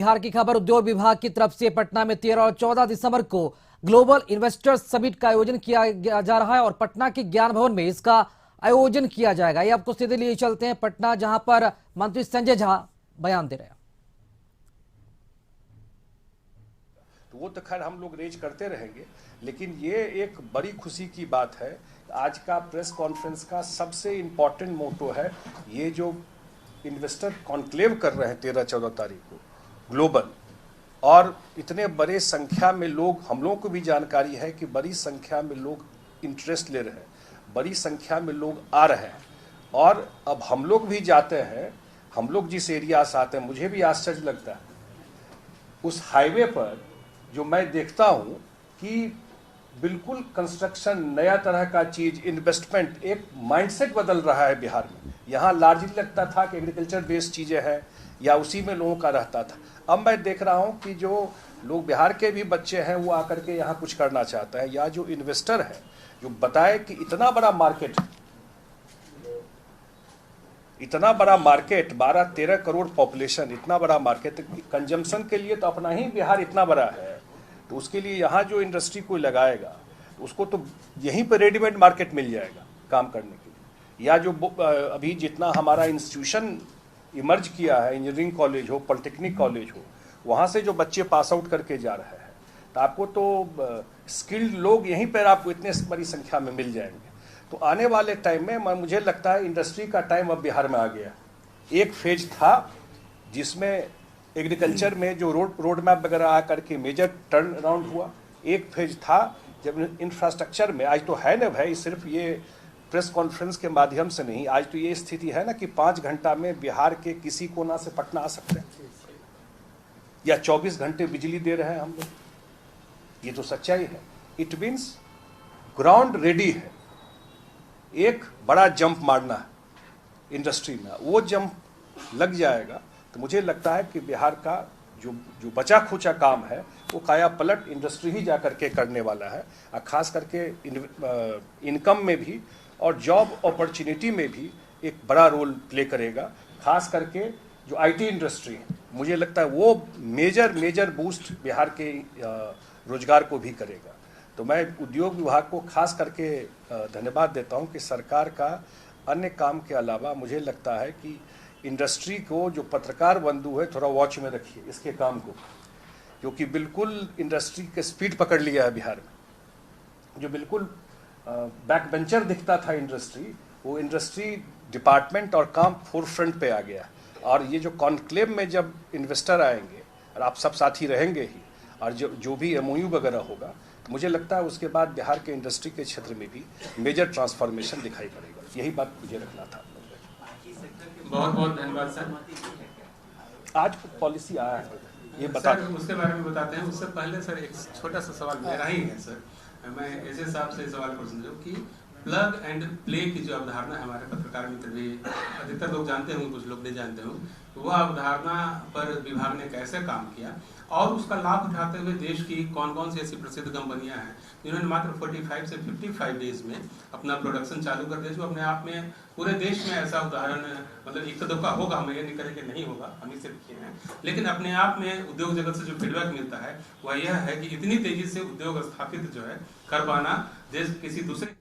बिहार की खबर उद्योग विभाग की तरफ से पटना में 13 और 14 दिसंबर को ग्लोबल इन्वेस्टर्स समिट का आयोजन किया जा रहा है और पटना के ज्ञान भवन में इसका आयोजन किया जाएगा। ये आपको सीधे लिए चलते हैं पटना, जहां पर मंत्री संजय झा बयान दे रहे हैं। तो वो तो खैर हम लोग रेज करते रहेंगे, लेकिन ये एक बड़ी खुशी की बात है। आज का प्रेस कॉन्फ्रेंस का सबसे इम्पोर्टेंट मोटो है ये जो इन्वेस्टर कॉन्क्लेव कर रहे हैं 13-14 तारीख को ग्लोबल, और इतने बड़े संख्या में लोग, हम लोगों को भी जानकारी है कि बड़ी संख्या में लोग इंटरेस्ट ले रहे हैं, बड़ी संख्या में लोग आ रहे हैं। और अब हम लोग भी जाते हैं, हम लोग जिस एरिया से आते हैं, मुझे भी आश्चर्य लगता है उस हाईवे पर जो मैं देखता हूं कि बिल्कुल कंस्ट्रक्शन, नया तरह का चीज, इन्वेस्टमेंट, एक माइंडसेट बदल रहा है बिहार में। यहाँ लार्जली लगता था कि एग्रीकल्चर बेस्ड चीजें हैं या उसी में लोगों का रहता था। अब मैं देख रहा हूं कि जो लोग बिहार के भी बच्चे हैं वो आकर के यहाँ कुछ करना चाहता है, या जो इन्वेस्टर है जो बताए कि इतना बड़ा मार्केट, इतना बड़ा मार्केट, 12-13 करोड़ पॉपुलेशन, इतना बड़ा मार्केट, कंजम्पशन के लिए तो अपना ही बिहार इतना बड़ा है, तो उसके लिए यहाँ जो इंडस्ट्री कोई लगाएगा उसको तो यहीं पर रेडीमेड मार्केट मिल जाएगा काम करने के लिए। या जो अभी जितना हमारा इंस्टीट्यूशन इमर्ज किया है, इंजीनियरिंग कॉलेज हो, पॉलिटेक्निक कॉलेज हो, वहाँ से जो बच्चे पास आउट करके जा रहे हैं, तो आपको तो स्किल्ड लोग यहीं पर आपको इतने बड़ी संख्या में मिल जाएंगे। तो आने वाले टाइम में मुझे लगता है इंडस्ट्री का टाइम अब बिहार में आ गया। एक फेज था जिसमें एग्रीकल्चर में जो रोड मैप वगैरह आ करके मेजर टर्न अराउंड हुआ। एक फेज था जब इंफ्रास्ट्रक्चर में, आज तो है ना भाई, सिर्फ ये प्रेस कॉन्फ्रेंस के माध्यम से नहीं, आज तो ये स्थिति है ना कि 5 घंटा में बिहार के किसी कोना से पटना आ सकते हैं, या 24 घंटे बिजली दे रहे हैं हम लोग। ये तो सच्चाई है। इट मीन्स ग्राउंड रेडी है। एक बड़ा जंप मारना है इंडस्ट्री में, वो जंप लग जाएगा तो मुझे लगता है कि बिहार का जो बचा खुचा काम है वो काया पलट इंडस्ट्री ही जा करके करने वाला है। और खास करके इनकम में भी और जॉब अपॉर्चुनिटी में भी एक बड़ा रोल प्ले करेगा। खास करके जो आईटी इंडस्ट्री है, मुझे लगता है वो मेजर बूस्ट बिहार के रोजगार को भी करेगा। तो मैं उद्योग विभाग को खास करके धन्यवाद देता हूं कि सरकार का अन्य काम के अलावा मुझे लगता है कि इंडस्ट्री को, जो पत्रकार बंधु है, थोड़ा वॉच में रखिए इसके काम को, क्योंकि बिल्कुल इंडस्ट्री के स्पीड पकड़ लिया है बिहार में। जो बिल्कुल बैक बेंचर दिखता था इंडस्ट्री, वो इंडस्ट्री डिपार्टमेंट और काम फोर फ्रंट पे आ गया। और ये जो कॉन्क्लेव में जब इन्वेस्टर आएंगे और आप सब साथी रहेंगे ही, और जो भी MOU वगैरह होगा, तो मुझे लगता है उसके बाद बिहार के इंडस्ट्री के क्षेत्र में भी मेजर ट्रांसफॉर्मेशन दिखाई पड़ेगा। यही बात मुझे रखना था। बहुत बहुत धन्यवाद सर। आज पॉलिसी आया है, ये बता सर उसके बारे में बताते हैं। उससे पहले सर एक छोटा सा सवाल मेरा ही है सर। मैं ऐसे साहब से सवाल कर सकता हूँ कि प्लग एंड प्ले की जो अवधारणा है, हमारे पत्रकार मित्र भी अधिकतर लोग जानते होंगे, कुछ लोग नहीं जानते होंगे, वह अवधारणा पर विभाग ने कैसे काम किया और उसका लाभ उठाते हुए देश की कौन कौन सी ऐसी प्रसिद्ध कंपनियां हैं जिन्होंने मात्र 45 से 55 डेज में अपना प्रोडक्शन चालू कर दिया, जो अपने आप में पूरे देश में ऐसा उदाहरण, मतलब एक दो का होगा, हम ये नहीं करें कि नहीं होगा, हम इसे लिखे हैं, लेकिन अपने आप में उद्योग जगत से जो फीडबैक मिलता है वह यह है कि इतनी तेजी से उद्योग स्थापित जो है कर पाना देश किसी दूसरे